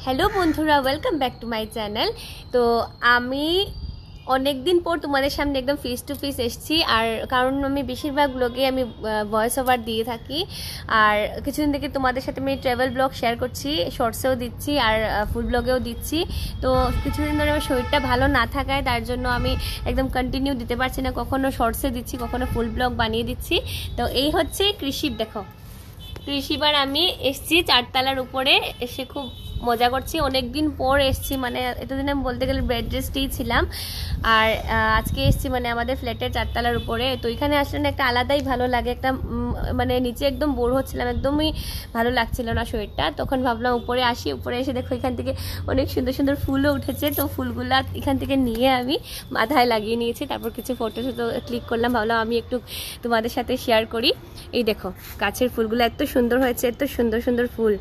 Hello বন্ধুরা, welcome back to my channel. তো আমি অনেক দিন পর তোমাদের সামনে একদম ফেস টু ফেস এসেছি। আর কারণ আমি বেশিরভাগ ব্লগে আমি ভয়েস ওভার দিয়ে থাকি, আর কিছুদিন থেকে তোমাদের সাথে আমি ট্রাভেল ব্লগ শেয়ার করছি, শর্টসেও দিচ্ছি আর ফুড ব্লগেও দিচ্ছি। তো কিছুদিন ধরে আমার শরীরটা ভালো না থাকায় তার জন্য আমি একদম কন্টিনিউ দিতে পারছি না, কখনো শর্টসে দিচ্ছি, কখনো ফুল ব্লগ বানিয়ে দিচ্ছি। তো এই হচ্ছে কৃষিব। দেখো কৃষিবার আমি এসছি চারতলার উপরে, এসে খুব মজা করছি। অনেক দিন পর এসছি, মানে এতদিন আমি বলতে গেলে বেড রেস্টেই ছিলাম। আর আজকে এসছি মানে আমাদের ফ্ল্যাটের চারতলার উপরে। তো এখানে আসলে না একটা আলাদাই ভালো লাগে, একটা মানে নিচে একদম বোর হচ্ছিলাম, একদমই ভালো লাগছিল না শরীরটা। তখন ভাবলাম উপরে আসি। উপরে এসে দেখো এখান থেকে অনেক সুন্দর সুন্দর ফুলও উঠেছে। তো ফুলগুলা এখান থেকে নিয়ে আমি মাথায় লাগিয়ে নিয়েছি, তারপর কিছু ফটো ক্লিক করলাম। ভাবলাম আমি একটু তোমাদের সাথে শেয়ার করি। এই দেখো গাছের ফুলগুলো এত সুন্দর হয়েছে, এত সুন্দর সুন্দর ফুল।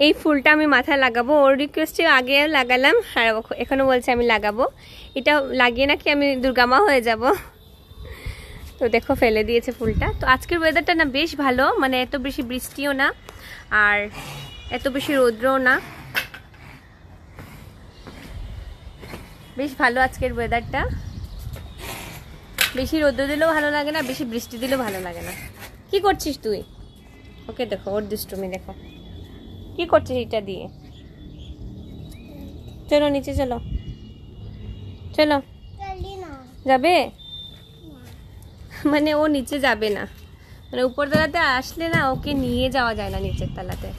এই ফুলটা আমি মাথায় লাগাবো, ওর রিকোয়েস্টে আগে লাগালাম, আর এখনো বলছে আমি লাগাবো। এটা লাগিয়ে নাকি আমি দুর্গামা হয়ে যাব। তো দেখো ফেলে দিয়েছে ফুলটা। তো আজকের ওয়েদারটা না বেশ ভালো, মানে এত বেশি বৃষ্টিও না আর এত বেশি রৌদ্রও না, বেশ ভালো আজকের ওয়েদারটা। বেশি রৌদ্র দিলেও ভালো লাগে না, বেশি বৃষ্টি দিলেও ভালো লাগে না। কি করছিস তুই? ওকে দেখো ওর দুষ্টুমি দেখো কি করছিস এটা দিয়ে। চলো নিচে চলো, চলো। যাবে মানে ও নিচে যাবে না, মানে উপর তলাতে আসলে না ওকে নিয়ে যাওয়া যায় না নিচের তলাতে।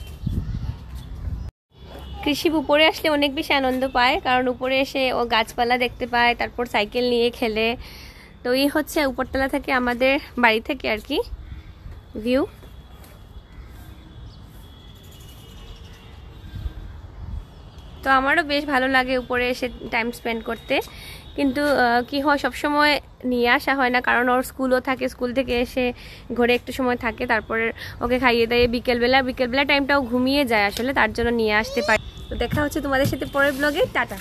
কৃষি উপরে আসলে অনেক বেশি আনন্দ পায়, কারণ উপরে এসে ও গাছপালা দেখতে পায়, তারপর সাইকেল নিয়ে খেলে। তো এই হচ্ছে উপরতলা থেকে আমাদের বাড়ি থেকে আর কি ভিউ। তো আমারও বেশ ভালো লাগে উপরে এসে টাইম স্পেন্ড করতে, কিন্তু কি হয় সবসময় নিয়ে আসা হয় না, কারণ ওর স্কুলও থাকে, স্কুল থেকে এসে ঘরে একটু সময় থাকে, তারপরে ওকে খাইয়ে দিয়ে বিকেলবেলা টাইমটাও ঘুমিয়ে যায় আসলে, তার জন্য নিয়ে আসতে পারি। তো দেখা হচ্ছে তোমাদের সাথে পরের ব্লগে। টাটা।